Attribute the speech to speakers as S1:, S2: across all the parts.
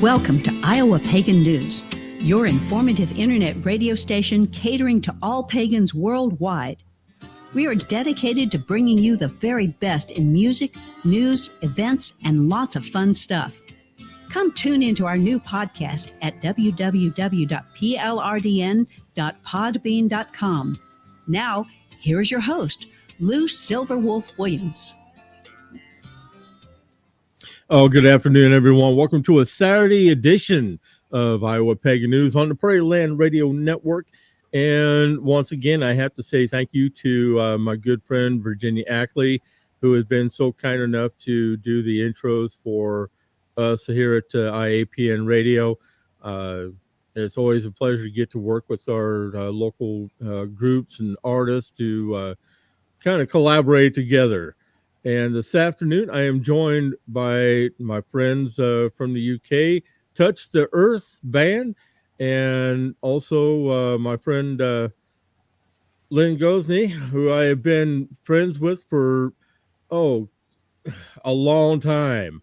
S1: Welcome to Iowa Pagan News, your informative internet radio station catering to all pagans worldwide. We are dedicated to bringing you the very best in music, news, events, and lots of fun stuff. Come tune into our new podcast at www.plrdn.podbean.com. Now, here's your host, Lou Silverwolf Williams.
S2: Oh, good afternoon, everyone. Welcome to a Saturday edition of Iowa Pagan News on the Prairie Land Radio Network. And once again, I have to say thank you to my good friend, Virginia Ackley, who has been so kind enough to do the intros for us here at IAPN Radio. It's always a pleasure to get to work with our local groups and artists to kind of collaborate together. And this afternoon, I am joined by my friends from the UK, Touch the Earth Band, and also my friend Lynn Gosney, who I have been friends with for, a long time.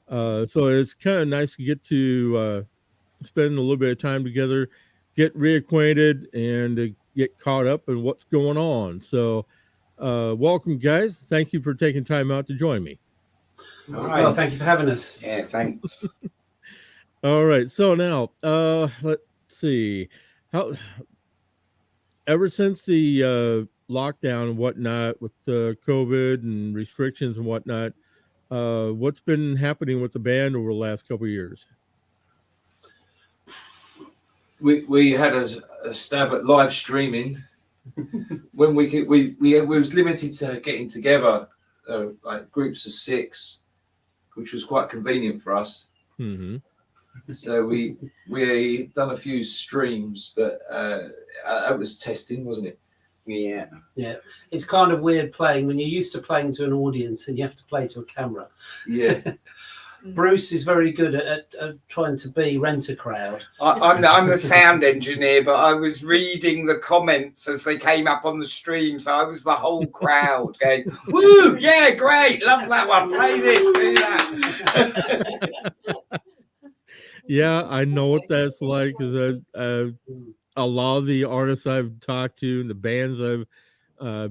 S2: So it's kind of nice to get to spend a little bit of time together, get reacquainted, and get caught up in what's going on. So welcome, guys. Thank you for taking time out to join me.
S3: All right. Well, thank you for having us.
S4: Yeah, thanks.
S2: All right. So now, let's see. Ever since the lockdown and whatnot with COVID and restrictions and whatnot, what's been happening with the band over the last couple of years?
S3: We had a stab at live streaming. When we was limited to getting together like groups of 6, which was quite convenient for us.
S2: Mm-hmm.
S3: So we done a few streams, but it was testing, wasn't it?
S4: Yeah.
S5: It's kind of weird playing when you're used to playing to an audience and you have to play to a camera.
S3: Yeah.
S5: Bruce is very good at trying to rent a crowd.
S4: I'm the sound engineer, but I was reading the comments as they came up on the stream, so I was the whole crowd going, "Woo! Yeah, great, love that one. Play this, do that."
S2: Yeah, I know what that's like because a lot of the artists I've talked to and the bands I've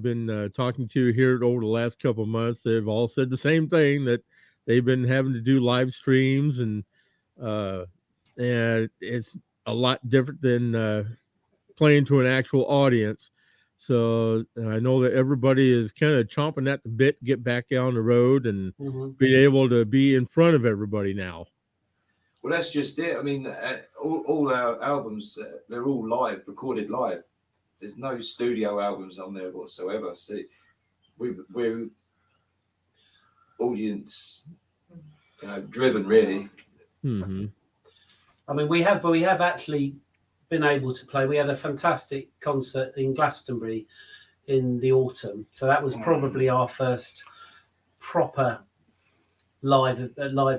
S2: been talking to here over the last couple of months, they've all said the same thing, that they've been having to do live streams, and it's a lot different than playing to an actual audience. So I know that everybody is kind of chomping at the bit to get back on the road and be able to be in front of everybody now.
S3: Well, that's just it. I mean, all our albums, they're all live, recorded live. There's no studio albums on there whatsoever. So we're audience driven, really.
S2: Mm-hmm.
S5: I mean, we have actually been able to play. We had a fantastic concert in Glastonbury in the autumn, so that was probably our first proper live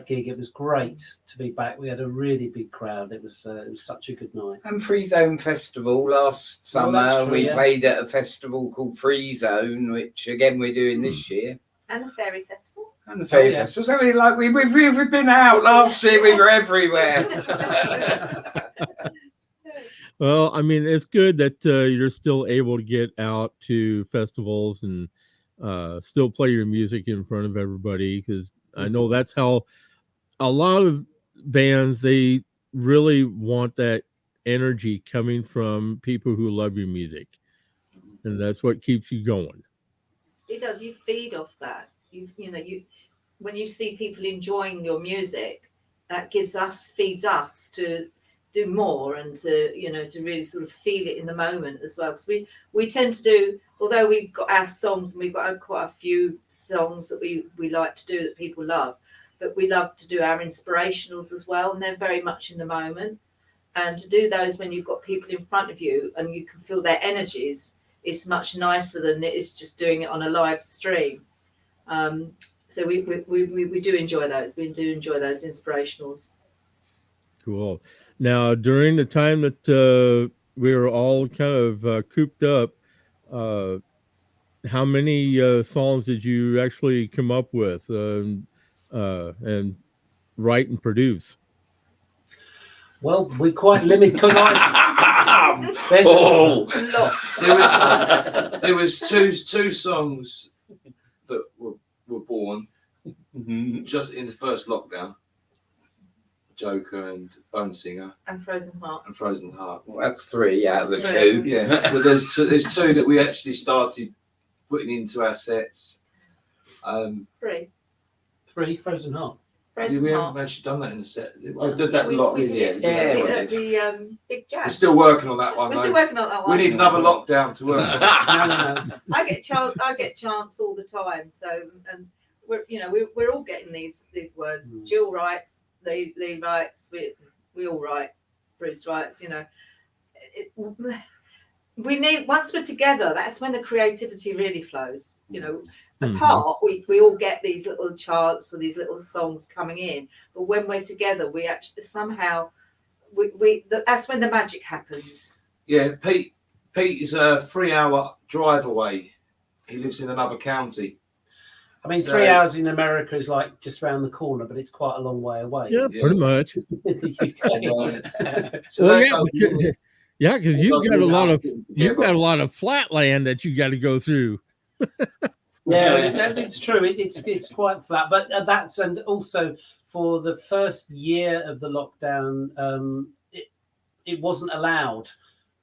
S5: gig. It was great to be back. We had a really big crowd. It was such a good night.
S4: And Free Zone Festival last summer, we played at a festival called Free Zone, which again we're doing this year.
S6: And the Fairy Festival.
S4: And the Fairy Festival. So we've been out. Last year we were everywhere.
S2: Well, I mean, it's good that you're still able to get out to festivals and still play your music in front of everybody, because I know that's how a lot of bands, they really want that energy coming from people who love your music, and that's what keeps you going.
S6: It does. You feed off that. You when you see people enjoying your music, that feeds us to do more and to really sort of feel it in the moment as well. Because we tend to do, although we've got our songs and we've got quite a few songs that we like to do that people love, but we love to do our inspirationals as well, and they're very much in the moment. And to do those when you've got people in front of you and you can feel their energies, it's much nicer than it is just doing it on a live stream. So we do enjoy those. We do enjoy those inspirationals.
S2: Cool. Now, during the time that we were all kind of cooped up, how many songs did you actually come up with and write and produce?
S5: Well, we're quite limited because
S4: Oh,
S6: Lots.
S3: There was two songs that were born just in the first lockdown. Joker and Bone Singer
S6: And Frozen Heart.
S4: well, that's 3 out of the
S6: That's
S4: 2.
S6: three.
S3: Yeah, so there's two that we actually started putting into our sets.
S6: Three.
S5: Frozen Heart.
S6: Frozen
S3: We
S6: Heart.
S3: haven't actually done that in a set. I did that a lot.
S6: We did
S3: Yeah,
S6: it at the Big
S3: we're
S6: Jazz.
S3: still working on that one.
S6: We're
S3: Though.
S6: still working on that
S3: We
S6: one.
S3: need another lockdown to work on.
S5: No.
S6: I get chance all the time. So, and we're all getting these words. Jill writes, Lee writes, we all write. Bruce writes. We need, once we're together, that's when the creativity really flows. Apart, we all get these little chants or these little songs coming in, but when we're together, we actually somehow that's when the magic happens.
S3: Yeah, Pete is a 3-hour drive away. He lives in another county.
S5: I mean,
S3: So-
S5: 3 hours in America is like just around the corner, but it's quite a long way away.
S2: Yeah, pretty much.
S5: in the UK.
S3: So
S2: Well,
S3: that
S2: yeah,
S3: does
S2: because
S3: limit-
S2: because
S3: it
S2: you've
S3: does
S2: got a
S3: limit
S2: lot
S3: us
S2: of
S3: getting
S2: you've got
S3: together.
S2: a lot of flat land that you got to go through.
S5: Yeah, it's true. It's quite flat, but and also for the first year of the lockdown, it wasn't allowed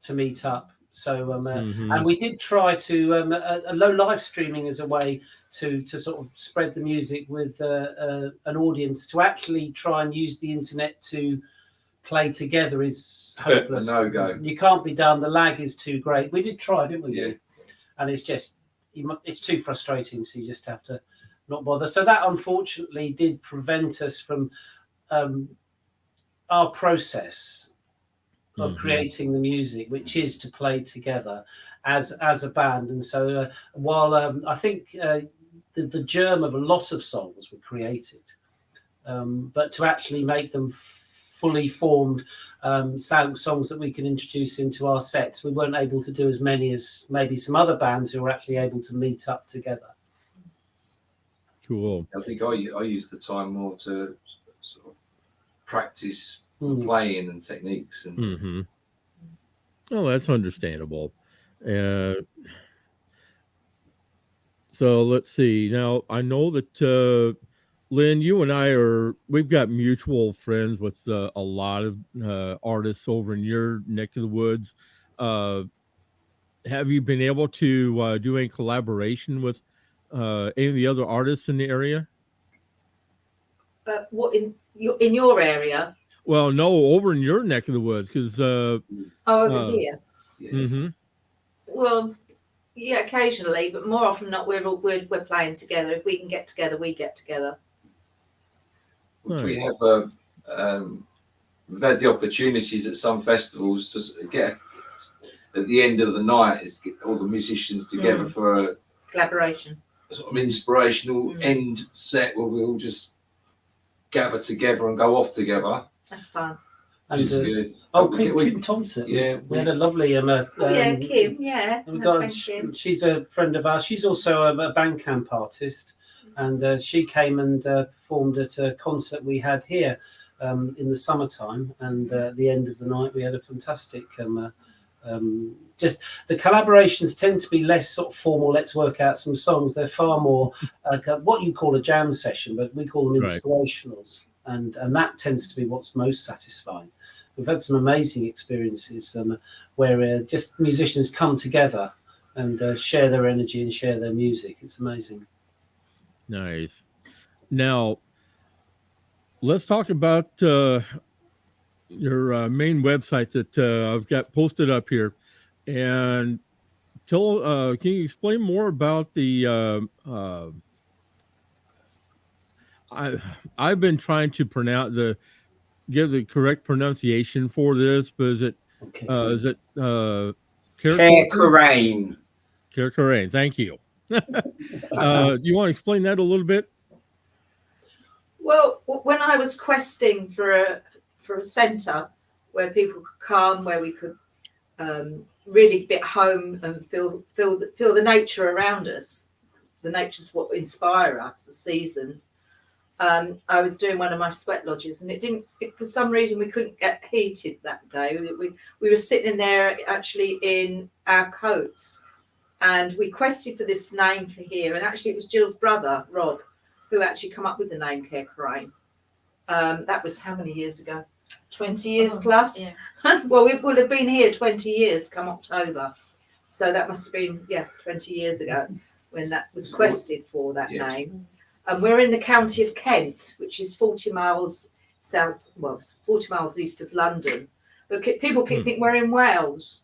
S5: to meet up. So and we did try to allow live streaming as a way to sort of spread the music with an audience. To actually try and use the internet to play together is hopeless.
S3: No go.
S5: You can't be done. The lag is too great. We did try, didn't we?
S3: Yeah.
S5: And it's just it's too frustrating. So you just have to not bother. So that unfortunately did prevent us from our process of creating the music, which is to play together as a band. And so while I think the germ of a lot of songs were created, but to actually make them fully formed songs that we can introduce into our sets, we weren't able to do as many as maybe some other bands who were actually able to meet up together.
S2: Cool.
S3: I think I use the time more to sort of practice playing and techniques and
S2: Oh, that's understandable. So let's see. Now I know that Lynn, you and we've got mutual friends with a lot of artists over in your neck of the woods. Have you been able to do any collaboration with any of the other artists in the area?
S6: But what in your area?
S2: Well, no, over in your neck of the woods, because
S6: Over here.
S3: yeah.
S6: Well, yeah, occasionally, but more often than not, we're playing together. If we can get together, we get together.
S3: We have we've had the opportunities at some festivals to get at the end of the night is get all the musicians together for a
S6: Collaboration.
S3: sort of inspirational end set where we all just gather together and go off together.
S6: That's fun.
S3: Which is
S5: And
S3: good.
S5: Kim Thompson.
S3: Yeah,
S5: we had a lovely
S6: Kim. Yeah.
S5: we
S6: No,
S5: got,
S6: thank you.
S5: she's a friend of ours. She's also a Bandcamp artist, and she came and performed at a concert we had here in the summertime. And at the end of the night, we had a fantastic. Just the collaborations tend to be less sort of formal. Let's work out some songs. They're far more like what you call a jam session, but we call them inspirationals, and that tends to be what's most satisfying. We've had some amazing experiences where just musicians come together and share their energy and share their music. It's amazing.
S2: Nice. Now, let's talk about your main website that I've got posted up here, and can you explain more about the? I've been trying to give the correct pronunciation for this, but is it
S4: Kerkerain?
S2: Kerkerain. Thank you. You want to explain that a little bit?
S6: Well, when I was questing for a centre where people could come, where we could really be at home and feel the nature around us. The nature's what inspire us, the seasons. I was doing one of my sweat lodges, and for some reason we couldn't get heated that day. We were sitting in there actually in our coats, and we quested for this name for here, and actually it was Jill's brother Rob who actually come up with the name Care Crane. That was how many years ago? 20 years plus. Yeah. Well, we would have been here 20 years come October, so that must have been 20 years ago when that was quested for that name. And we're in the county of Kent, which is 40 miles south, 40 miles east of London. But people keep thinking we're in Wales.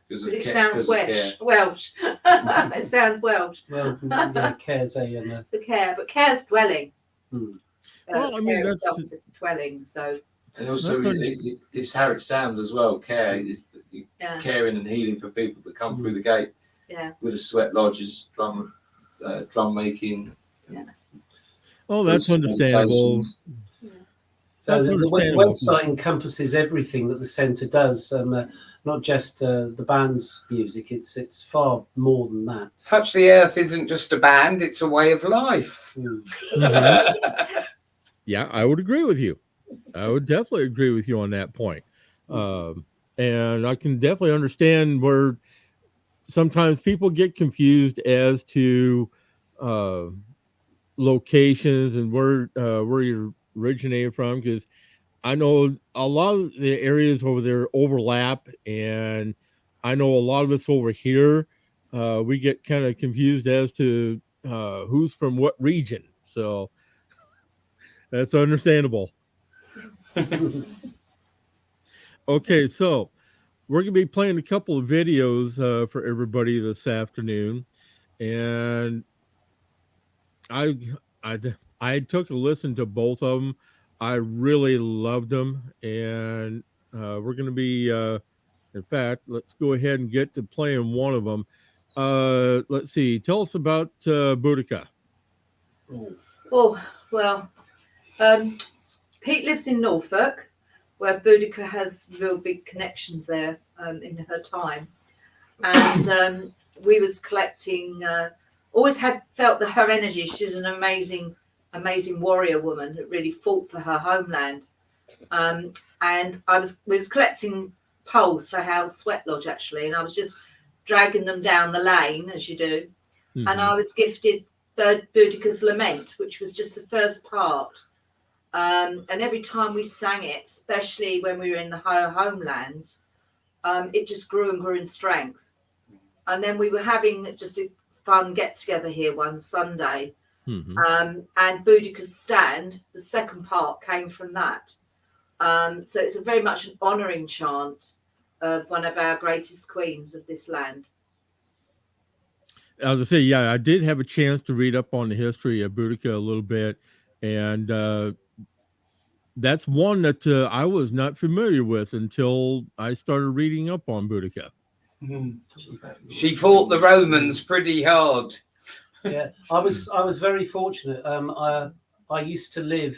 S6: Because it sounds Welsh. Welsh. It sounds Welsh.
S5: Well, Care's a
S6: the Care, but Care's dwelling.
S2: Well, I mean, that's
S6: dwelling. So.
S3: And also, it's how it sounds as well. Care is caring and healing for people that come through the gate.
S6: Yeah.
S3: With the sweat lodges, drum making.
S6: Yeah.
S2: Oh, that's understandable.
S5: So the website encompasses everything that the centre does, not just the band's music. It's far more than that.
S4: Touch the Earth isn't just a band; it's a way of life.
S2: Yeah, I would agree with you. I would definitely agree with you on that point. And I can definitely understand where sometimes people get confused as to locations and where you're originating from, because I know a lot of the areas over there overlap, and I know a lot of us over here we get kind of confused as to who's from what region, so that's understandable. Okay, so we're gonna be playing a couple of videos for everybody this afternoon, and I took a listen to both of them. I really loved them, and we're going to be, in fact, let's go ahead and get to playing one of them. Let's see. Tell us about Boudica.
S6: Oh, well, Pete lives in Norfolk, where Boudica has real big connections there in her time. And we was collecting... always felt that her energy. She's an amazing warrior woman that really fought for her homeland. And we was collecting poles for our sweat lodge actually, and I was just dragging them down the lane as you do. Mm-hmm. And I was gifted Boudica's Lament, which was just the first part. And every time we sang it, especially when we were in the higher homelands, it just grew and grew in strength. And then we were having just a fun get together here one Sunday, and Boudica's Stand, the second part, came from that. So it's very much an honouring chant of one of our greatest queens of this land.
S2: As I say, yeah, I did have a chance to read up on the history of Boudica a little bit, and that's one that I was not familiar with until I started reading up on Boudica.
S4: She fought the Romans pretty hard.
S5: Yeah, I was very fortunate. I used to live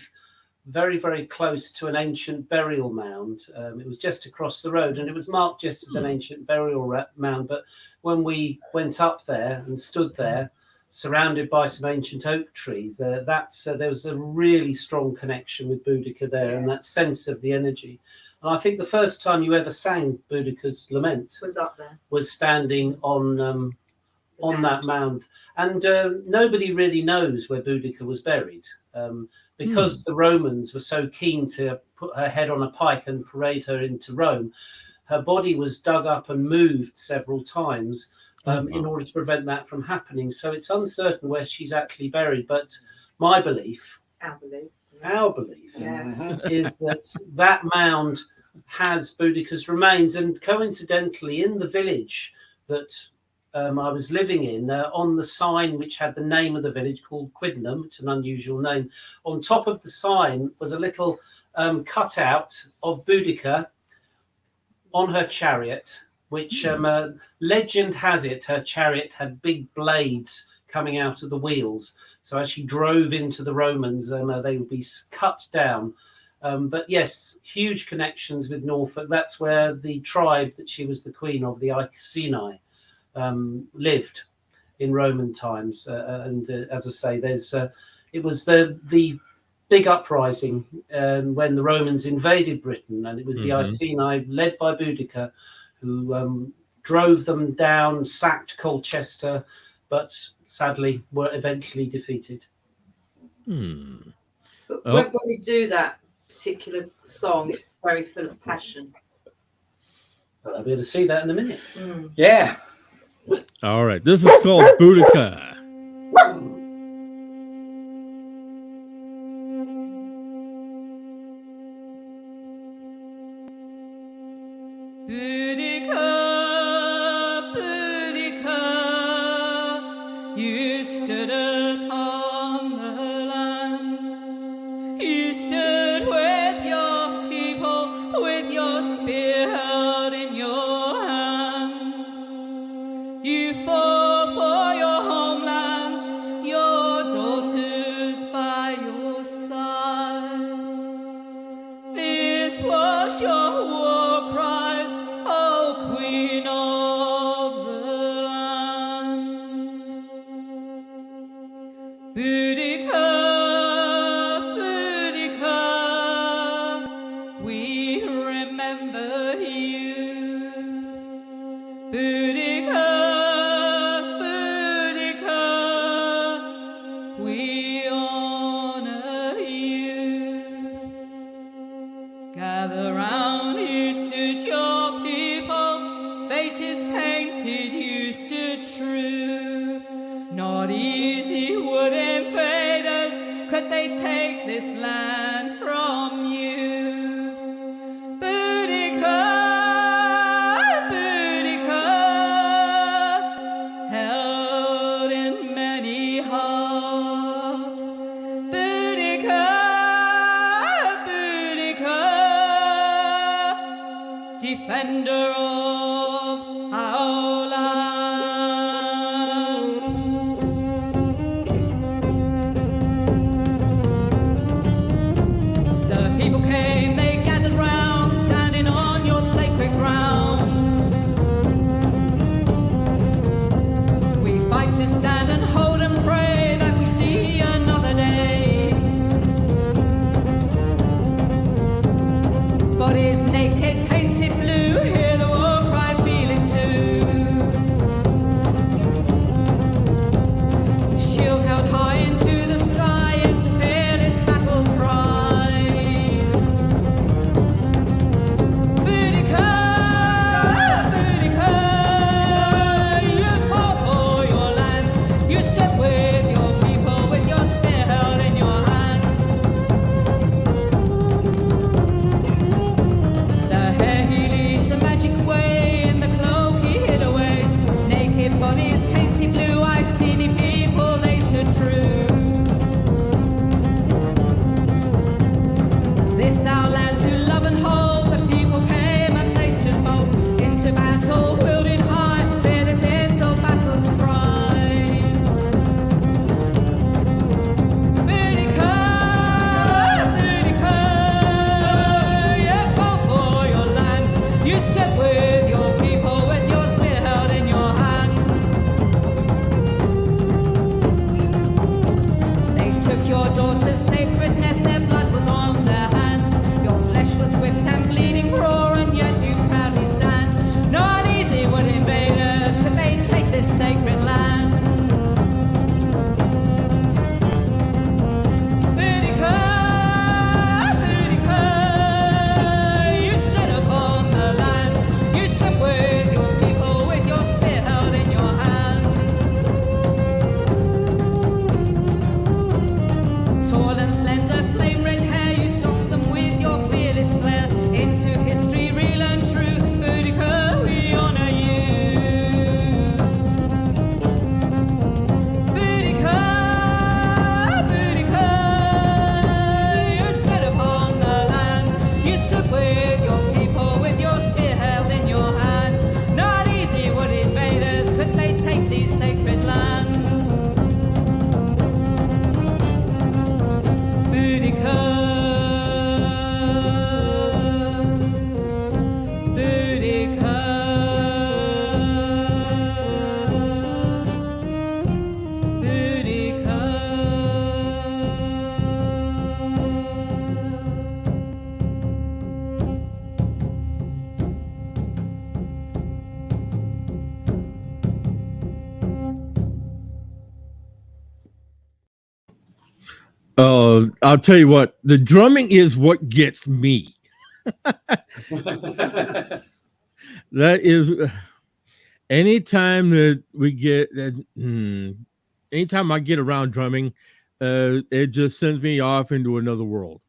S5: very, very close to an ancient burial mound. It was just across the road, and it was marked just as an ancient burial mound. But when we went up there and stood there, surrounded by some ancient oak trees, there was a really strong connection with Boudica there, and that sense of the energy. And I think the first time you ever sang Boudica's Lament
S6: was up there,
S5: was standing on that mound. And nobody really knows where Boudica was buried, because the Romans were so keen to put her head on a pike and parade her into Rome. Her body was dug up and moved several times in order to prevent that from happening. So it's uncertain where she's actually buried. But my belief, our belief is that mound has Boudica's remains. And coincidentally, in the village that I was living in, on the sign which had the name of the village called Quidnam, it's an unusual name, on top of the sign was a little cutout of Boudica on her chariot, which legend has it her chariot had big blades coming out of the wheels. So as she drove into the Romans, they would be cut down. But yes, huge connections with Norfolk. That's where the tribe that she was the queen of, the Iceni, lived in Roman times. And as I say, it was the big uprising when the Romans invaded Britain, and it was the Iceni led by Boudicca who drove them down, sacked Colchester, but sadly were eventually defeated.
S6: But when we do that particular song, it's very full of passion.
S5: Well, I'll be able to see that in a minute.
S4: Yeah.
S2: All right. This is called Boudicca.
S7: Boudicca, Boudicca, you stood upon the land. You stood with your people, with your spear held in your hand. You fought for your homelands, your daughters by your side. This was your war cries, O Queen of the land. Boudicca, Boudicca, we remember you. Boudicca, Boudicca, we honor you. Gather round, you stood your people, faces painted, you stood true. Not easy would invaders, could they take this land from you? Boudicca, Boudicca, held in many hearts. Boudicca, Boudicca, defender of our land. The people came, they gathered round, standing on your sacred ground. We fight to stand and hold and pray that we see another day. Bodies naked, painted blue, hear the
S2: I'll tell you what, the drumming is what gets me. That is, anytime that we get anytime I get around drumming, it just sends me off into another world.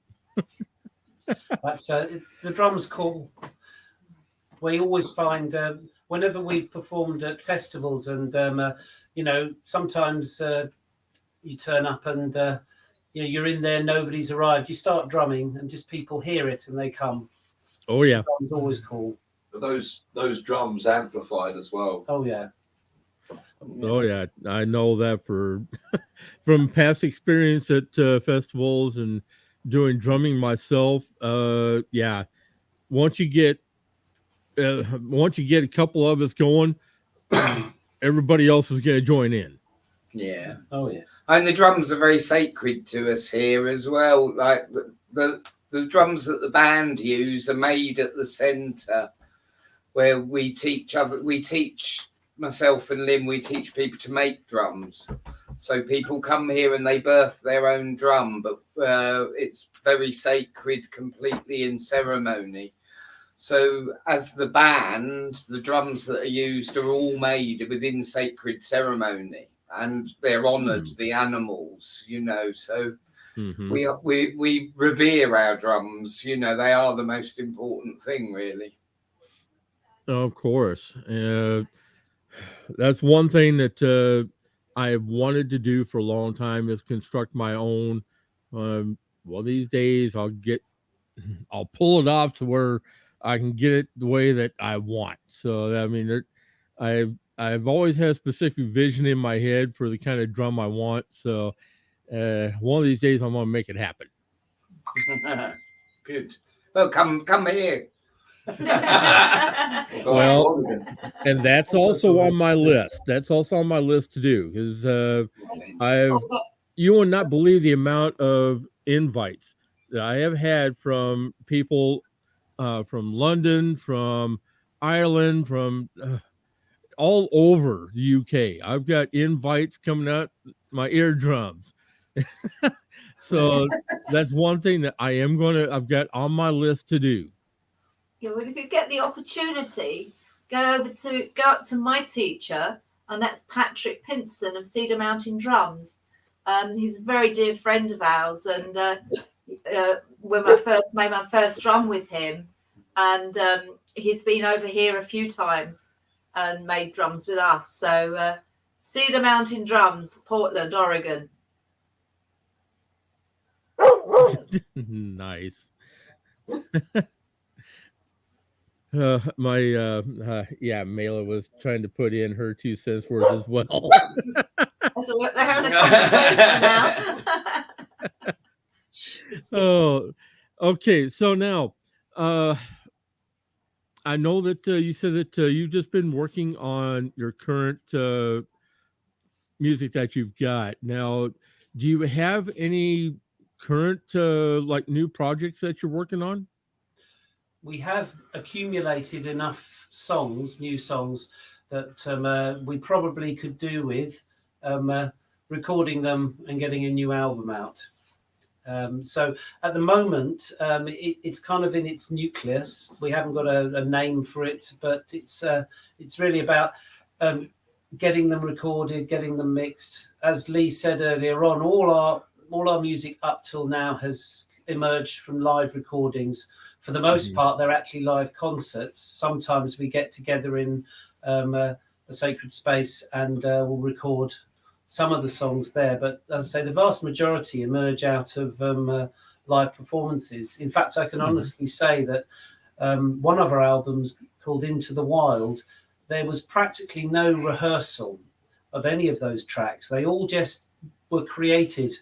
S5: That's the drum's cool. We always find whenever we've performed at festivals, and you know, sometimes you turn up and you know, you're in there, nobody's arrived. You start drumming, and just people hear it and they come.
S2: Oh yeah,
S5: The drum's always cool.
S3: But those drums amplified as well.
S5: Oh yeah.
S2: oh yeah. I know that from past experience at festivals and doing drumming myself. Yeah, once you get a couple of us going, everybody else is going to join in.
S4: Yeah.
S5: Oh yes.
S4: And the drums are very sacred to us here as well. Like the drums that the band use are made at the centre, where we teach myself and Lynn, we teach people to make drums. So people come here and they birth their own drum, but it's very sacred, completely in ceremony. So as the band, the drums that are used are all made within sacred ceremony, and they're honoured, the animals, you know. So we revere our drums, you know. They are the most important thing, really.
S2: Of course. That's one thing that I've wanted to do for a long time, is construct my own. Well, these days I'll pull it off to where I can get it the way that I want. So I mean, I've always had a specific vision in my head for the kind of drum I want. So one of these days I'm going to make it happen.
S4: Good. Well, come here.
S2: Well, and that's also on my list. That's also on my list to do, because you will not believe the amount of invites that I have had from people from London, from Ireland, from all over the UK. I've got invites coming out my eardrums. So that's one thing that I've got on my list to do.
S6: Yeah, well, if you could get the opportunity, go up to my teacher, and that's Patrick Pinson of Cedar Mountain Drums. He's a very dear friend of ours, and when I first made my first drum with him, and he's been over here a few times and made drums with us. So Cedar Mountain Drums, Portland, Oregon.
S2: Nice. Mela was trying to put in her 2 cents worth as well.
S6: So they're having a conversation now.
S2: Oh, okay. So now, I know that you said that you've just been working on your current music that you've got. Now, do you have any current like new projects that you're working on?
S5: We have accumulated enough new songs, that we probably could do with recording them and getting a new album out. So at the moment, it's kind of in its nucleus. We haven't got a name for it, but it's really about getting them recorded, getting them mixed. As Lee said earlier on, all our music up till now has emerged from live recordings. For the most part, they're actually live concerts. Sometimes we get together in a sacred space and we'll record some of the songs there. But as I say, the vast majority emerge out of live performances. In fact, I can honestly say that one of our albums, called Into the Wild, there was practically no rehearsal of any of those tracks. They all just were created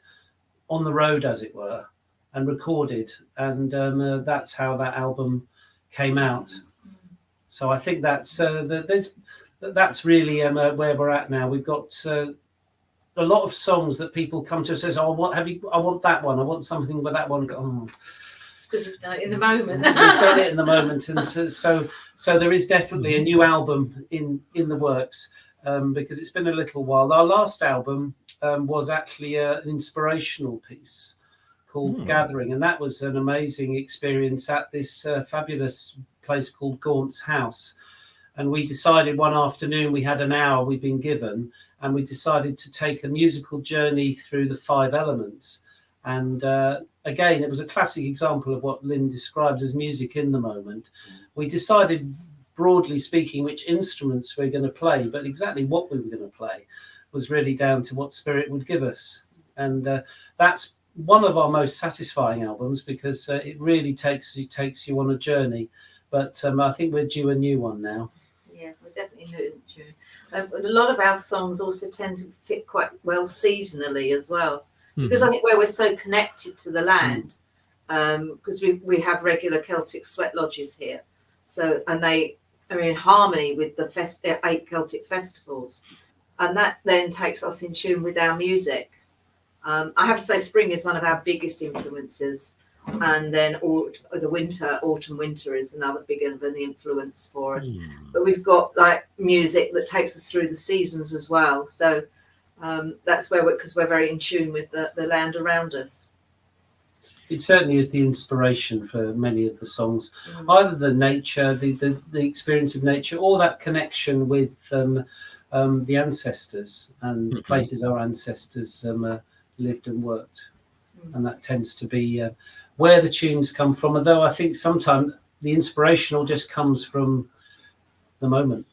S5: on the road, as it were, and recorded, and that's how that album came out. So I think that's really where we're at now. We've got a lot of songs that people come to us and says, "Oh, I want that one. I want something with that one." Oh,
S6: it's because we've done it in the moment.
S5: We've done it in the moment, and so there is definitely a new album in the works, because it's been a little while. Our last album was actually an inspirational piece called Gathering, and that was an amazing experience at this fabulous place called Gaunt's House. And we decided one afternoon, we had an hour we'd been given, and we decided to take a musical journey through the 5 elements. And again, it was a classic example of what Lynn describes as music in the moment. We decided, broadly speaking, which instruments we were going to play, but exactly what we were going to play was really down to what Spirit would give us. And that's one of our most satisfying albums, because it really takes you on a journey. But I think we're due a new one now.
S6: Yeah, we're definitely due. A lot of our songs also tend to fit quite well seasonally as well, because I think where we're so connected to the land, because we have regular Celtic sweat lodges here, so, and they are in harmony with the 8 Celtic festivals, and that then takes us in tune with our music. I have to say, spring is one of our biggest influences. And then autumn winter is another big of an influence for us. But we've got like music that takes us through the seasons as well. So that's where because we're very in tune with the land around us.
S5: It certainly is the inspiration for many of the songs, either the nature, the experience of nature, or that connection with the ancestors and the places our ancestors lived and worked. And that tends to be where the tunes come from, although I think sometimes the inspirational just comes from the moment,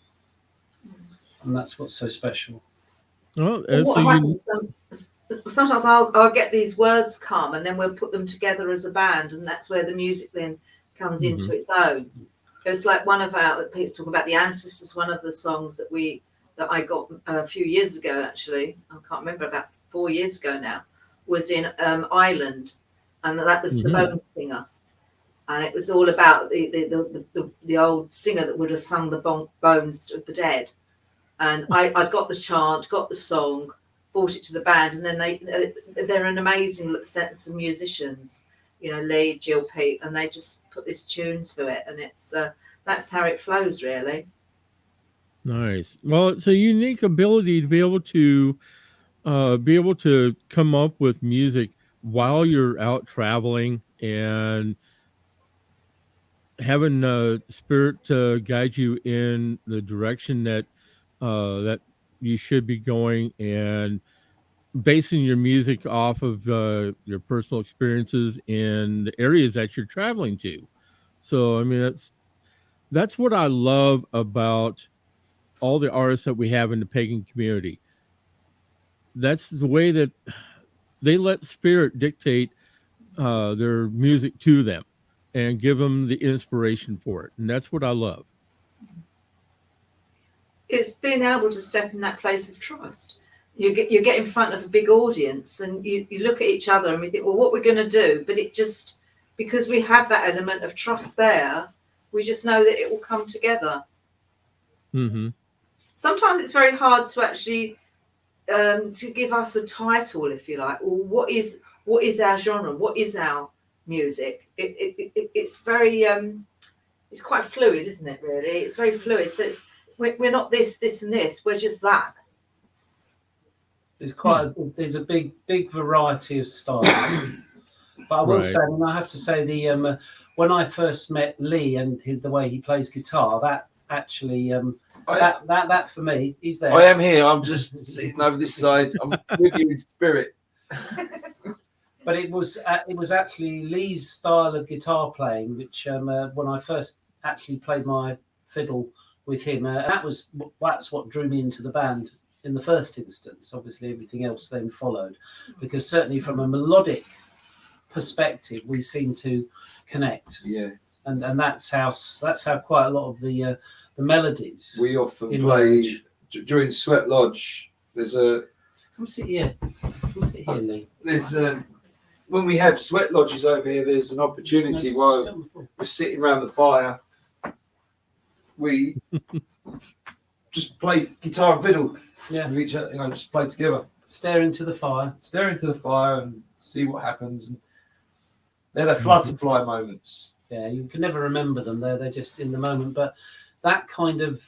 S5: and that's what's so special.
S2: Well,
S6: what happens, sometimes I'll get these words come, and then we'll put them together as a band, and that's where the music then comes into its own. It's like one of our Pete's talking about the ancestors. One of the songs that I got a few years ago, actually, I can't remember, about 4 years ago now, was in Ireland. And that was the Bone Singer, and it was all about the old singer that would have sung the bones of the dead. And I got the chant, got the song, brought it to the band, and then they're an amazing set of musicians, Lee, Jill, Pete, and they just put this tune to it, and it's that's how it flows, really.
S2: Nice. Well, it's a unique ability to be able to come up with music while you're out traveling, and having Spirit guide you in the direction that you should be going, and basing your music off of your personal experiences in the areas that you're traveling to. So, I mean, that's what I love about all the artists that we have in the pagan community. That's the way that they let Spirit dictate their music to them and give them the inspiration for it. And that's what I love.
S6: It's being able to step in that place of trust. You get in front of a big audience, and you look at each other and we think, well, what we're going to do? But it just, because we have that element of trust there, we just know that it will come together. Sometimes it's very hard to actually to give us a title, if you like, or what is our genre, what is our music. It's very it's quite fluid, isn't it? Really, it's very fluid. So we're not this and this, we're just that.
S5: There's a big variety of styles. But I will say, and I have to say, the when I first met Lee and the way he plays guitar, that actually that for me, he's there.
S3: I am here. I'm just sitting over this side. I'm with you in spirit.
S5: But it was actually Lee's style of guitar playing, which when I first actually played my fiddle with him, that's what drew me into the band in the first instance. Obviously, everything else then followed, because certainly from a melodic perspective, we seem to connect.
S3: Yeah,
S5: and that's how quite a lot of the melodies.
S3: We often play during Sweat Lodge. There's a.
S5: Come sit here. Come sit here, Lee.
S3: There's when we have sweat lodges over here, there's an opportunity while we're sitting around the fire. We just play guitar and fiddle.
S5: Yeah,
S3: with each other, just play together.
S5: Stare into the fire
S3: and see what happens. And they're the butterfly moments.
S5: Yeah, you can never remember them. They're just in the moment. But that kind of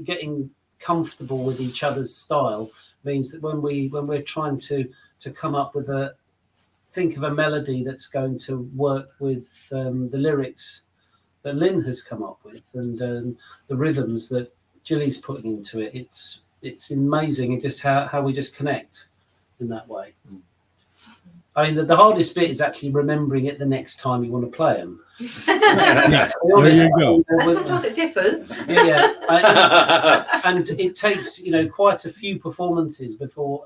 S5: getting comfortable with each other's style means that when we're trying to come up with think of a melody that's going to work with the lyrics that Lynn has come up with, and the rhythms that Gilly's putting into it, it's amazing. And just how we just connect in that way. I mean, the hardest bit is actually remembering it the next time you want to play them.
S2: Yes, there you go.
S6: And sometimes it differs.
S5: And it takes quite a few performances before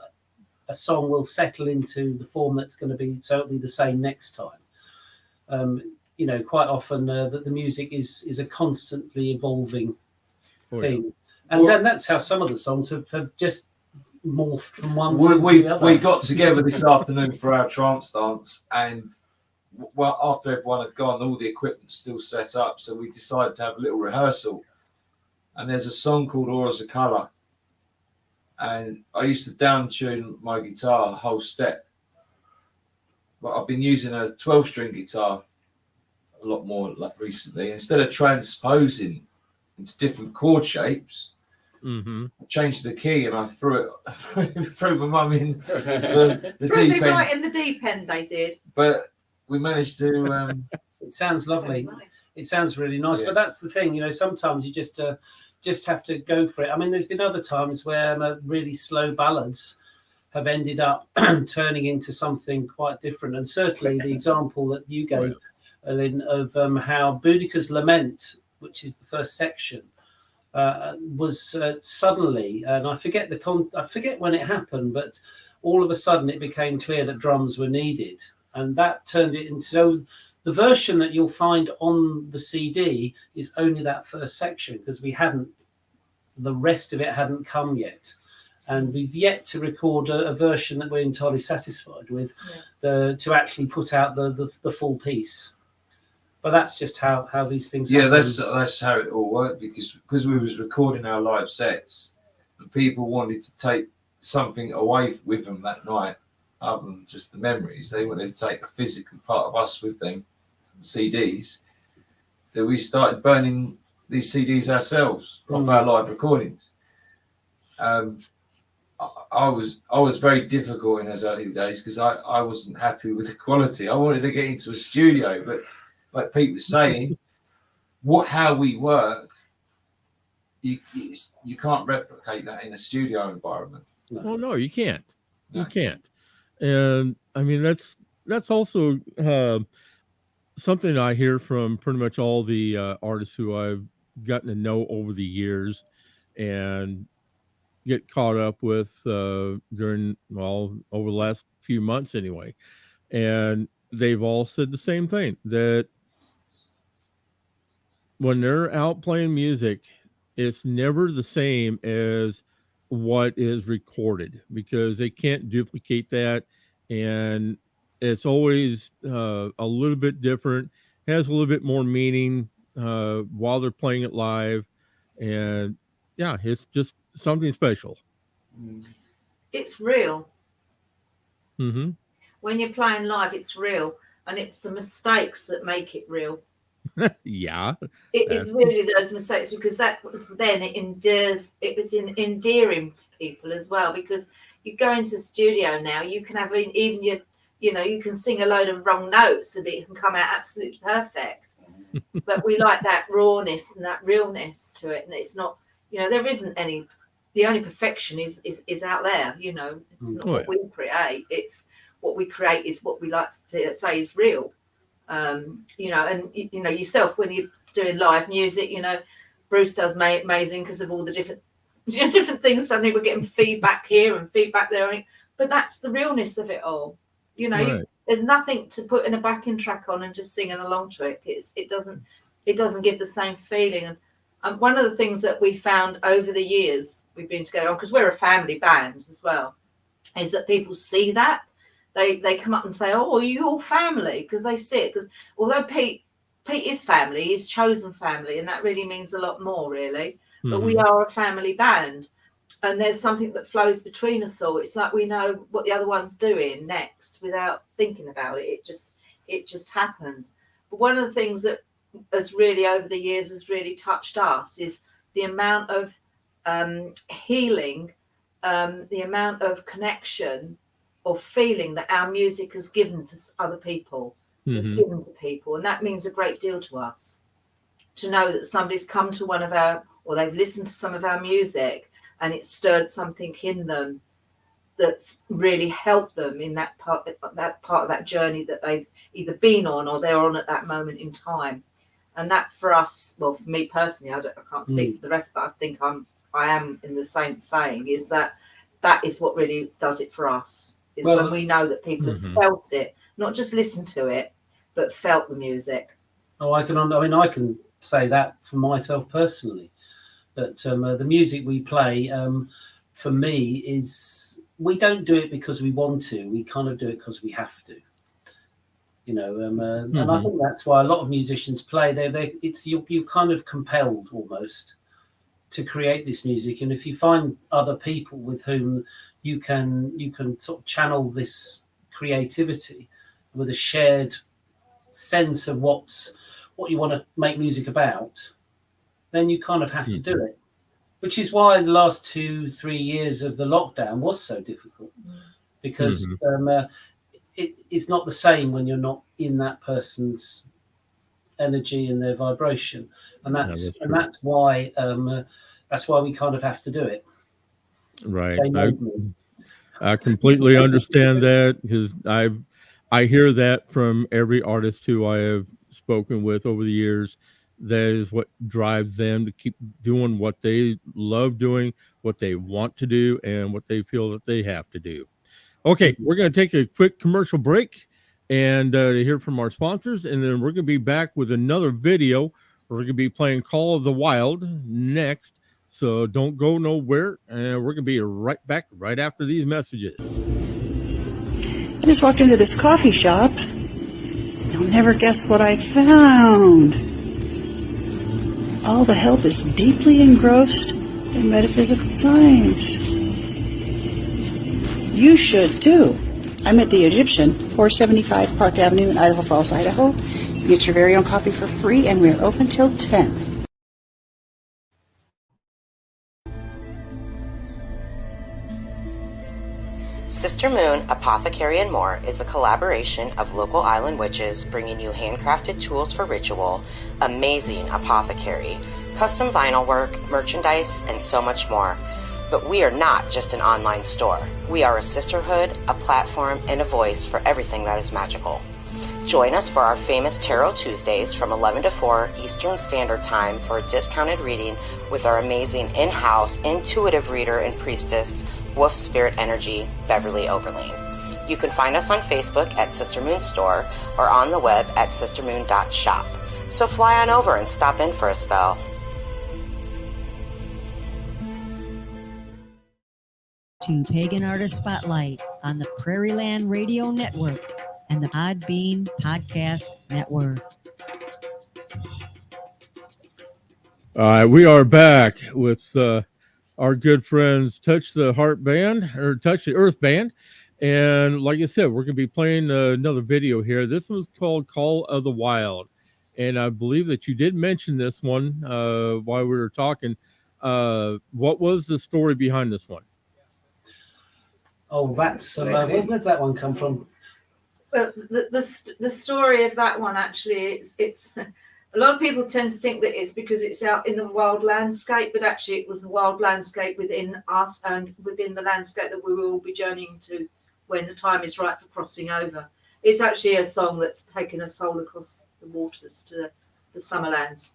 S5: a song will settle into the form that's going to be certainly the same next time. Quite often the music is a constantly evolving thing, and then that's how some of the songs have just morphed from one thing to the other.
S3: We got together this afternoon for our trance dance, and after everyone had gone, all the equipment's still set up, so we decided to have a little rehearsal. And there's a song called Auras of Colour, and I used to down tune my guitar a whole step, but I've been using a 12-string guitar a lot more recently. Instead of transposing into different chord shapes, I changed the key and I threw my mum in the deep end.
S6: Right in the deep end, they did.
S3: But we managed to.
S5: It sounds lovely.
S6: Sounds nice.
S5: It sounds really nice.
S3: Yeah.
S5: But that's the thing, sometimes you just have to go for it. I mean, there's been other times where really slow ballads have ended up turning into something quite different. And certainly the example that you gave, Lynn, of how Boudica's Lament, which is the first section, was suddenly, and I forget when it happened, but all of a sudden it became clear that drums were needed, and that turned it into the version that you'll find on the CD is only that first section, because the rest of it hadn't come yet, and we've yet to record a version that we're entirely satisfied with, to actually put out the full piece. But that's just how these things happen.
S3: That's how it all worked, because we was recording our live sets and people wanted to take something away with them that night other than just the memories. They wanted to take a physical part of us with them, CDs, that we started burning these CDs ourselves off our live recordings. I was very difficult in those early days because I wasn't happy with the quality. I wanted to get into a studio, but like Pete was saying, how we work, you can't replicate that in a studio environment.
S2: Well, no, you can't.
S3: No.
S2: You can't. And I mean, that's also something I hear from pretty much all the artists who I've gotten to know over the years and get caught up with over the last few months anyway. And they've all said the same thing, that when they're out playing music, it's never the same as what is recorded, because they can't duplicate that, and it's always a little bit different, has a little bit more meaning while they're playing it live, and it's just something special.
S6: It's real.
S2: Mm-hmm.
S6: When you're playing live, it's real, and it's the mistakes that make it real.
S2: Yeah,
S6: it is really those mistakes, because that was then it was endearing to people as well, because you go into a studio now, you can have even you can sing a load of wrong notes and it can come out absolutely perfect. But we like that rawness and that realness to it, and it's not, there isn't any, the only perfection is out there, it's not what we create, it's what we create is what we like to say is real. And yourself, when you're doing live music, Bruce does amazing because of all the different things. Suddenly we're getting feedback here and feedback there, but that's the realness of it all. There's nothing to put in a backing track on and just singing along to it. It doesn't give the same feeling. And one of the things that we found over the years we've been together, because we're a family band as well, is that people see that. They come up and say, "Oh, are you all family?" Because they see it. Because although Pete is family, he's chosen family, and that really means a lot more, really. Mm-hmm. But we are a family band, and there's something that flows between us all. It's like we know what the other one's doing next without thinking about it. It just happens. But one of the things that has really over the years has really touched us is the amount of healing the amount of connection or feeling that our music has given to other people, it's given to people. And that means a great deal to us, to know that somebody's come to one of our, or they've listened to some of our music and it's stirred something in them that's really helped them in that part of that journey that they've either been on or they're on at that moment in time. And that for us, well, for me personally, I can't speak for the rest, but I think I am in the same saying, is that is what really does it for us, is when we know that people have felt it, not just listened to it, but felt the music.
S5: I can say that for myself personally, that the music we play, for me, is, we don't do it because we want to, we kind of do it because we have to. And I think that's why a lot of musicians play. You're kind of compelled almost to create this music, and if you find other people with whom you can sort of channel this creativity with a shared sense of what you want to make music about, then you kind of have to do it. Which is why the last 2-3 years of the lockdown was so difficult, because it's not the same when you're not in that person's energy and their vibration, and that's why we kind of have to do it.
S2: Right. I completely understand that, because I hear that from every artist who I have spoken with over the years. That is what drives them to keep doing what they love doing, what they want to do, and what they feel that they have to do. Okay, we're going to take a quick commercial break and to hear from our sponsors, and then we're going to be back with another video. We're going to be playing Call of the Wild next, so don't go nowhere, and we're going to be right back right after these messages.
S8: I just walked into this coffee shop. You'll never guess what I found. All the help is deeply engrossed in metaphysical times. You should too. I'm at the Egyptian, 475 Park Avenue in Idaho Falls, Idaho. You get your very own copy for free, and we're open till 10.
S9: Sister Moon Apothecary and More is a collaboration of local island witches bringing you handcrafted tools for ritual, amazing apothecary, custom vinyl work, merchandise, and so much more. But we are not just an online store. We are a sisterhood, a platform, and a voice for everything that is magical. Join us for our famous Tarot Tuesdays from 11 to 4 Eastern Standard Time for a discounted reading with our amazing in-house intuitive reader and priestess, Wolf Spirit Energy, Beverly Oberlin. You can find us on Facebook at Sister Moon Store or on the web at sistermoon.shop. So fly on over and stop in for a spell.
S1: To Pagan Artist Spotlight on the Prairie Land Radio Network and the Podbean Podcast Network.
S2: All right, we are back with our good friends Touch the Heart Band, or Touch the Earth Band. And like I said, we're going to be playing another video here. This one's called Call of the Wild. And I believe that you did mention this one while we were talking. What was the story behind this one?
S5: Oh, that's where's that one come from?
S6: Well, the story of that one, actually, it's a lot of people tend to think that it's because it's out in the wild landscape, but actually it was the wild landscape within us and within the landscape that we will all be journeying to when the time is right for crossing over. It's actually a song that's taken a soul across the waters to the summer lands.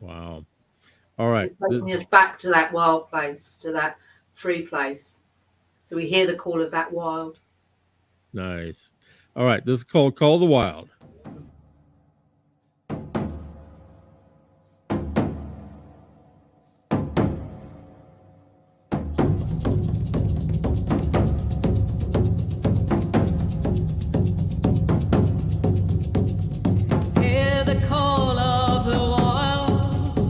S2: Wow. All right.
S6: It's taking us back to that wild place, to that free place. So we hear the call of that wild.
S2: Nice. All right. This is called Call the Wild.
S7: Hear the call of the wild.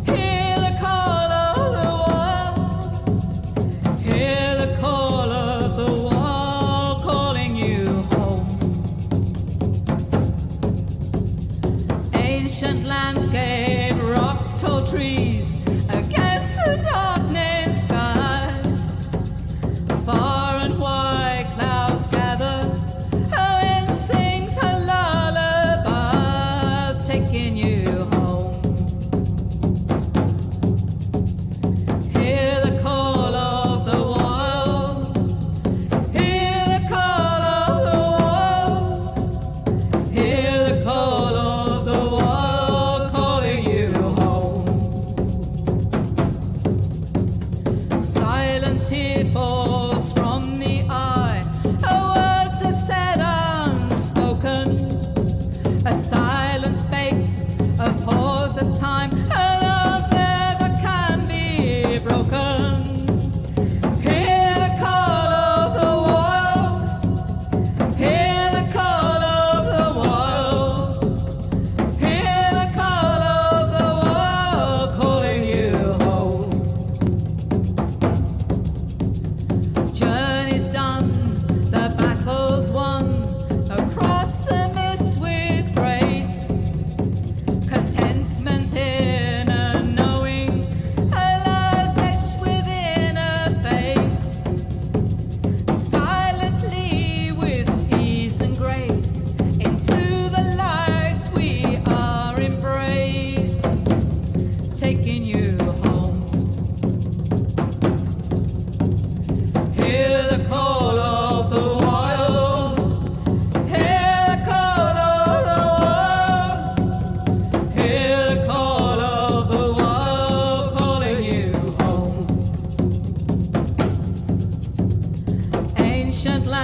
S7: Hear the call of the wild. Hear the call of the wild calling you home.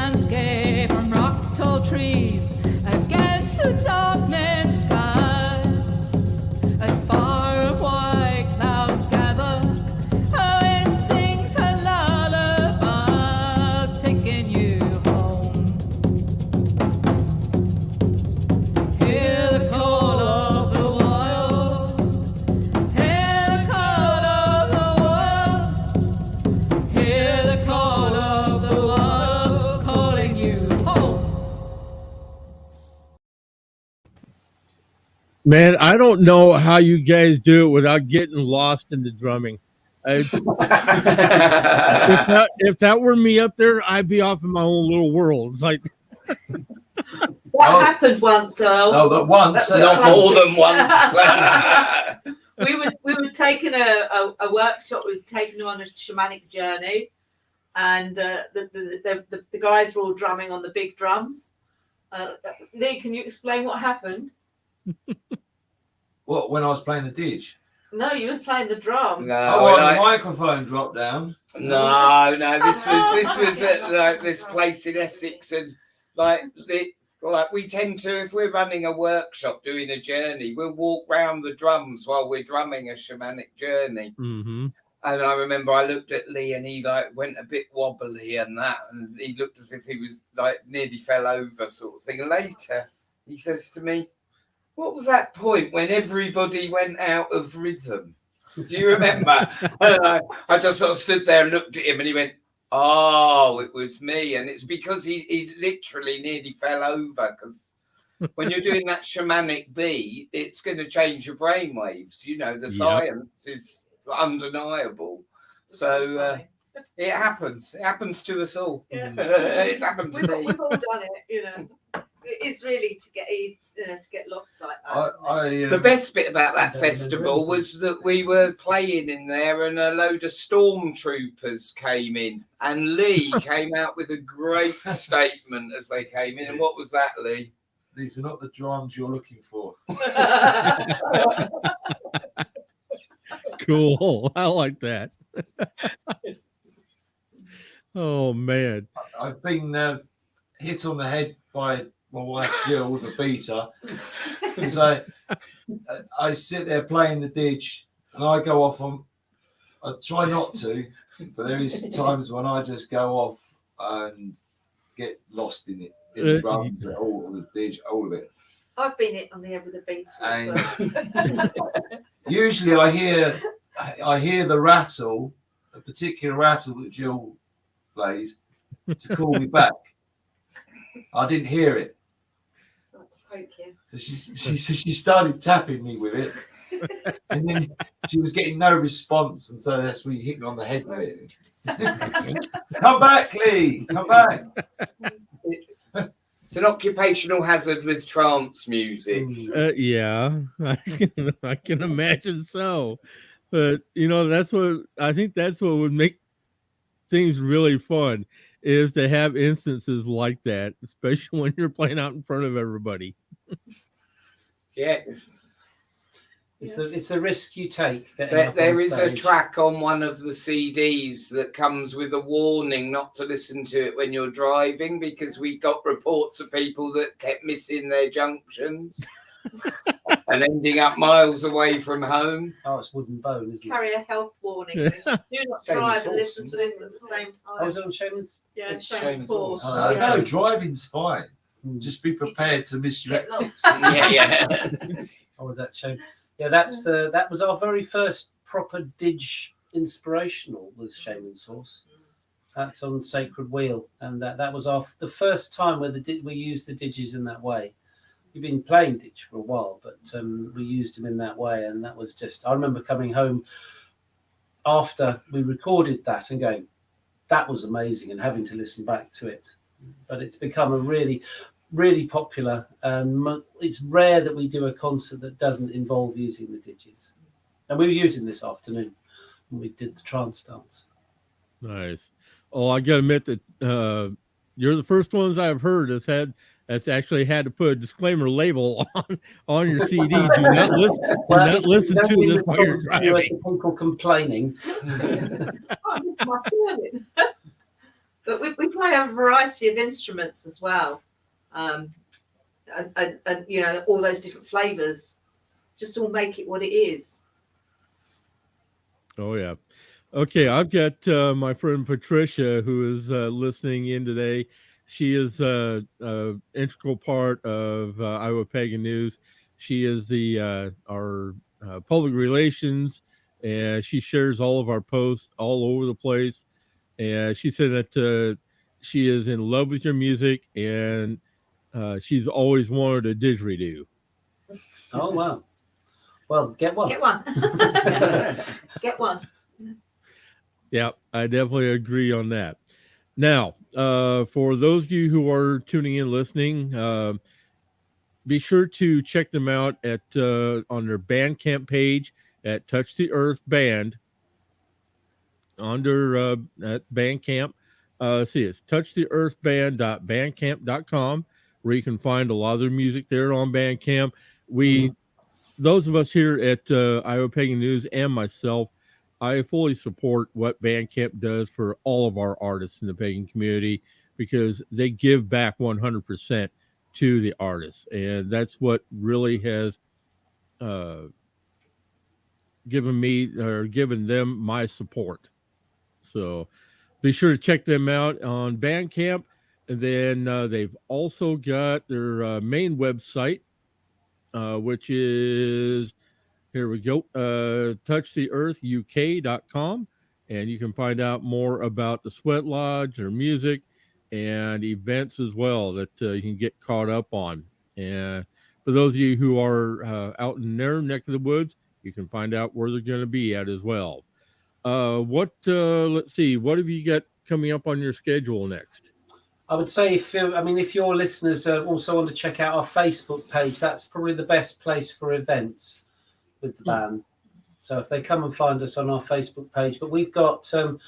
S7: landscape from rocks, tall trees, against the darkening sky. As far and wide clouds gather, a wind sings her lullabies, taking you home. Hear the call of the wild, hear the call of the wild, hear the call of the wild, calling you home.
S2: Man, I don't know how you guys do it without getting lost in the drumming. If that were me up there, I'd be off in my own little world. It's like,
S6: That happened once, Earl.
S3: No, that once.
S4: Not more than once.
S6: we were taking a workshop was taking on a shamanic journey, and the guys were all drumming on the big drums. Lee, can you explain what happened?
S3: What, when I was playing the didge?
S6: No, you were playing the drum.
S3: The microphone dropped down.
S4: No, this was at like this place in Essex, and like we tend to, if we're running a workshop doing a journey, we'll walk round the drums while we're drumming a shamanic journey.
S2: mm-hmm.
S4: And I remember I looked at Lee and he like went a bit wobbly and he looked as if he was like nearly fell over sort of thing. And later he says to me, "What was that point when everybody went out of rhythm? Do you remember?" And I just sort of stood there and looked at him and he went, "Oh, it was me." And it's because he literally nearly fell over, because when you're doing that shamanic beat, it's going to change your brain waves. You know, the science is undeniable. So it happens. It happens to us all.
S6: Yeah.
S4: It's happened to me.
S6: We've all done it, you know. It's really to get lost like that.
S4: The best bit about that festival was that we were playing in there and a load of stormtroopers came in, and Lee came out with a great statement as they came in. And what was that, Lee?
S3: These are not the drums you're looking for.
S2: Cool. I like that. Oh man,
S3: I've been hit on the head by my wife Jill with a beater, because I sit there playing the didge and I go off on. I try not to, but there is times when I just go off and get lost in it. In the drums, all the didge, all of it.
S6: I've been hit on the head with a beater as well.
S3: Usually I hear the rattle, a particular rattle that Jill plays, to call me back. I didn't hear it. So she started tapping me with it, and then she was getting no response, and so that's when you hit me on the head with it. Come back, Lee. Come back.
S4: It's an occupational hazard with trance music.
S2: Yeah, I can imagine so. But that's what I think. That's what would make things really fun, is to have instances like that, especially when you're playing out in front of everybody.
S4: Yeah.
S5: It's a risk you take.
S4: There is a track on one of the CDs that comes with a warning not to listen to it when you're driving, because we got reports of people that kept missing their junctions and ending up miles away from home.
S5: Oh, it's Wooden Bone, isn't it?
S6: Carry a health warning. Do not drive and listen to this at the same time.
S5: Oh, is it on Shaman's?
S6: Yeah,
S4: It's
S6: Shaman's Horse.
S3: No, driving's fine. Just be prepared to miss your
S6: Get
S3: exits.
S4: Yeah.
S5: Oh, that Shaman. Yeah, that was our very first proper didge inspirational, was Shaman's Horse. That's on Sacred Wheel, and that was the first time where we used the didges in that way. We've been playing didge for a while, but we used them in that way, and that was just. I remember coming home after we recorded that and going, "That was amazing," and having to listen back to it. But it's become a really, really popular. It's rare that we do a concert that doesn't involve using the didges, and we were using this afternoon when we did the trance dance.
S2: Nice. Oh, I gotta admit that you're the first ones I've heard that's actually had to put a disclaimer label on your CD. Do not listen to this while you're driving.
S5: People complaining.
S6: Oh, this is my feeling. But we play a variety of instruments as well. And you know, all those different flavors just all make it what it is.
S2: Oh yeah. Okay, I've got my friend Patricia who is listening in today. She is a integral part of Iowa Pagan News. She is the our public relations, and she shares all of our posts all over the place. And she said that she is in love with your music, and she's always wanted a didgeridoo.
S5: Oh wow. Well, get one.
S6: Get one. Get one.
S2: Yeah, I definitely agree on that. Now, for those of you who are tuning in, listening, be sure to check them out at on their Bandcamp page at Touch the Earth Band under at Bandcamp. See, it's touchtheearthband.bandcamp.com, where you can find a lot of their music there on Bandcamp. Those of us here at Iowa Pagan News and myself, I fully support what Bandcamp does for all of our artists in the pagan community, because they give back 100% to the artists. And that's what really has given them my support. So be sure to check them out on Bandcamp. And then they've also got their main website, which is, here we go, touchtheearthuk.com. And you can find out more about the Sweat Lodge, their music, and events as well that you can get caught up on. And for those of you who are out in their neck of the woods, you can find out where they're going to be at as well. Let's see, what have you got coming up on your schedule next?
S5: I would say if your listeners also want to check out our Facebook page, that's probably the best place for events with the band. So if they come and find us on our Facebook page, but we've got the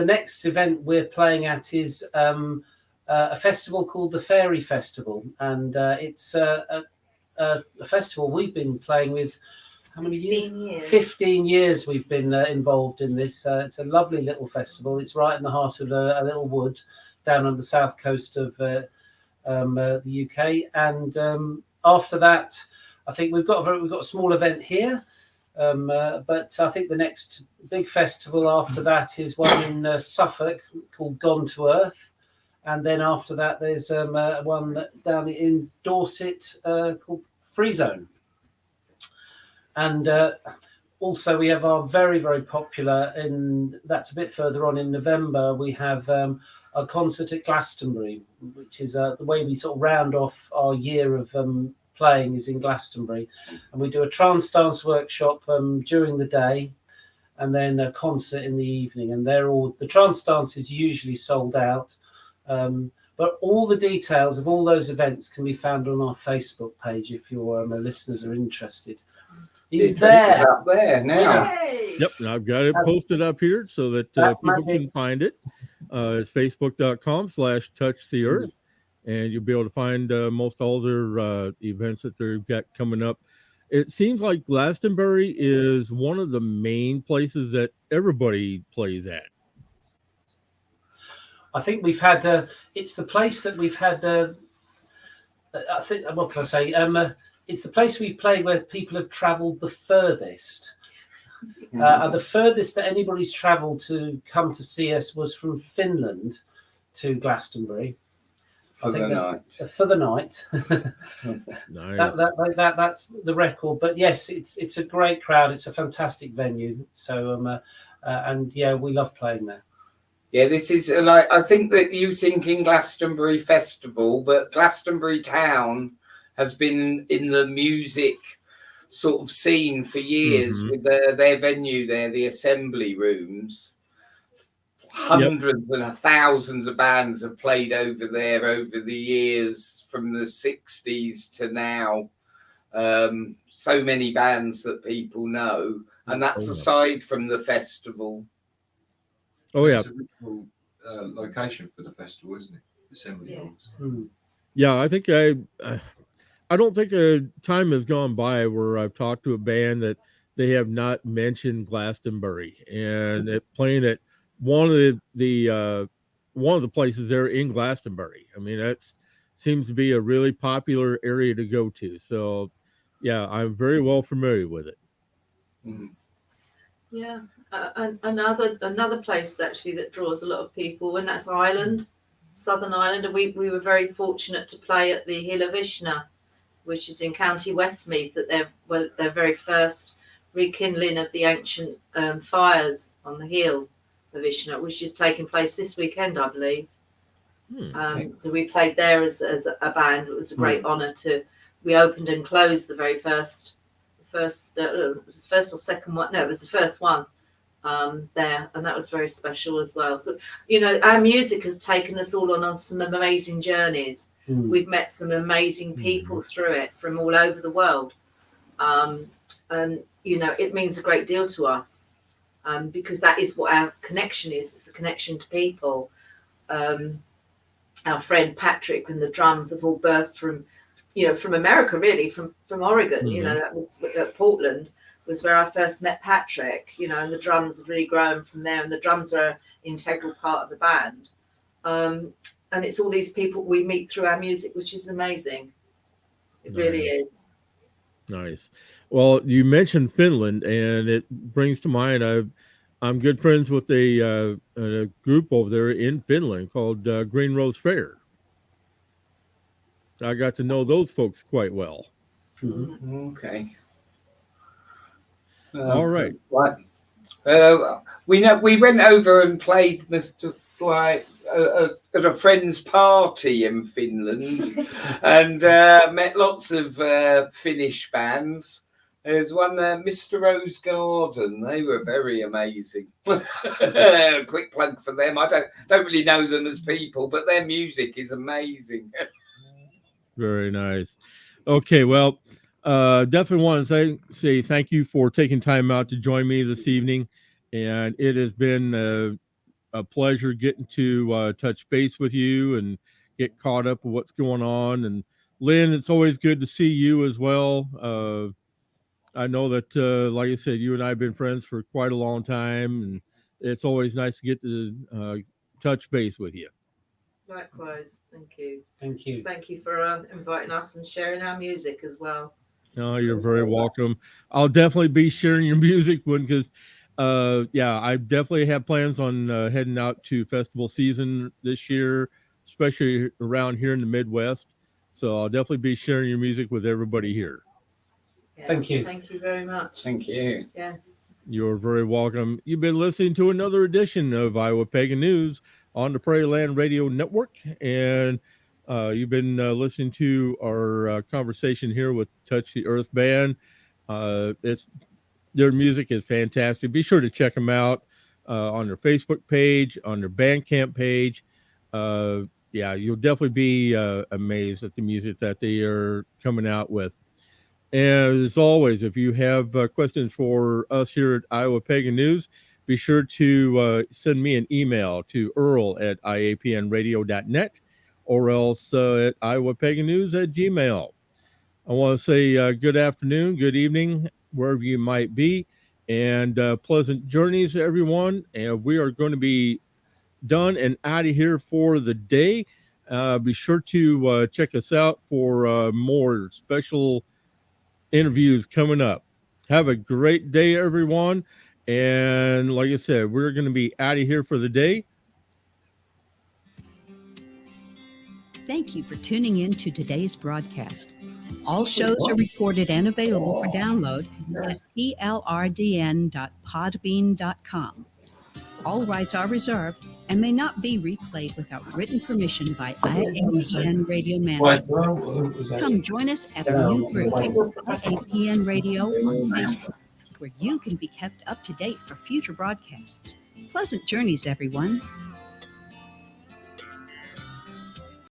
S5: next event we're playing at is a festival called the Fairy Festival, and it's a festival we've been playing with. How many years? 15 years we've been involved in this. It's a lovely little festival. It's right in the heart of a little wood down on the south coast of the UK. And after that, I think we've got a small event here. But I think the next big festival after that is one in Suffolk called Gone to Earth. And then after that, there's one down in Dorset called Free Zone. And also we have our very, very popular, and that's a bit further on in November, we have a concert at Glastonbury, which is the way we sort of round off our year of playing is in Glastonbury. And we do a trance dance workshop during the day, and then a concert in the evening. And the trance dance is usually sold out. But all the details of all those events can be found on our Facebook page if your listeners are interested. He's there.
S4: Up there now.
S6: Yay!
S2: Yep, and I've got it posted up here so that people can find it. It's facebook.com/touchtheearth, and you'll be able to find most all their events that they've got coming up. It seems like Glastonbury is one of the main places that everybody plays at.
S5: I think we've had it's the place that we've had. I think, what can I say? It's the place we've played where people have travelled the furthest. The furthest that anybody's travelled to come to see us was from Finland to Glastonbury. For the night.
S2: Nice.
S5: That's the record. But yes, it's a great crowd. It's a fantastic venue. So and yeah, we love playing there.
S4: Yeah, this is like, I think that you think in Glastonbury Festival, but Glastonbury Town has been in the music sort of scene for years with their venue there, the Assembly Rooms. Hundreds and thousands of bands have played over there over the years, from the 60s to now. So many bands that people know, and that's aside from the festival.
S2: Oh yeah,
S3: It's a beautiful location for the festival, isn't it? Assembly Halls.
S2: Yeah, I think I don't think a time has gone by where I've talked to a band that they have not mentioned Glastonbury, and playing at one of the one of the places there in Glastonbury. I mean, that seems to be a really popular area to go to. So, yeah, I'm very well familiar with it.
S6: Yeah, another place actually that draws a lot of people, and that's Ireland, Southern Ireland. And we were very fortunate to play at the Hill of Ishna, which is in County Westmeath, at their very first rekindling of the ancient fires on the hill of Ishna, which is taking place this weekend, I believe. So we played there as a band. It was a great honour we opened and closed the very first or second one. No, it was the first one there, and that was very special as well. So, our music has taken us all on some amazing journeys. We've met some amazing people through it from all over the world. And, it means a great deal to us because that is what our connection is. It's the connection to people. Our friend Patrick and the drums have all birthed from America, really, from Oregon. That was at Portland was where I first met Patrick, and the drums have really grown from there. And the drums are an integral part of the band. And it's all these people we meet through our music, which is amazing. It really is.
S2: Nice. Well, you mentioned Finland, and it brings to mind I'm good friends with a group over there in Finland called Green Rose Fair. I got to know those folks quite well.
S4: Okay.
S2: All right.
S4: We went over and played at a friend's party in Finland and met lots of Finnish bands. There's one, Mr. Rose Garden. They were very amazing. Quick plug for them. I don't really know them as people, but their music is amazing.
S2: Very nice. Okay, well, definitely want to say thank you for taking time out to join me this evening, and it has been a pleasure getting to touch base with you and get caught up with what's going on. And Lynn, it's always good to see you as well. I know that, like I said, you and I have been friends for quite a long time, and it's always nice to get to touch base with you.
S6: Likewise. Thank you.
S5: Thank you.
S6: Thank you for inviting us and sharing our music as well.
S2: No, you're very welcome. I'll definitely be sharing your music because, I definitely have plans on heading out to festival season this year, especially around here in the Midwest. So I'll definitely be sharing your music with everybody here.
S6: Yeah,
S5: thank you.
S6: Thank you very much.
S4: Thank you.
S6: Yeah.
S2: You're very welcome. You've been listening to another edition of Iowa Pagan News on the Prairie Land Radio Network, and you've been listening to our conversation here with Touch the Earth Band. Their music is fantastic. Be sure to check them out on their Facebook page, on their Bandcamp page. You'll definitely be amazed at the music that they are coming out with. And as always, if you have questions for us here at Iowa Pagan News, be sure to send me an email to earl@iapnradio.net or else at iowapagannews@gmail.com. I want to say good afternoon, good evening, wherever you might be, and pleasant journeys, everyone. And we are going to be done and out of here for the day. Be sure to check us out for more special interviews coming up. Have a great day, everyone. And like I said, we're going to be out of here for the day.
S1: Thank you for tuning in to today's broadcast. All shows are recorded and available for download at plrdn.podbean.com. All rights are reserved and may not be replayed without written permission by IAPN Radio Management. Come join us at our new group, IAPN Radio on Facebook, where you can be kept up to date for future broadcasts. Pleasant journeys, everyone.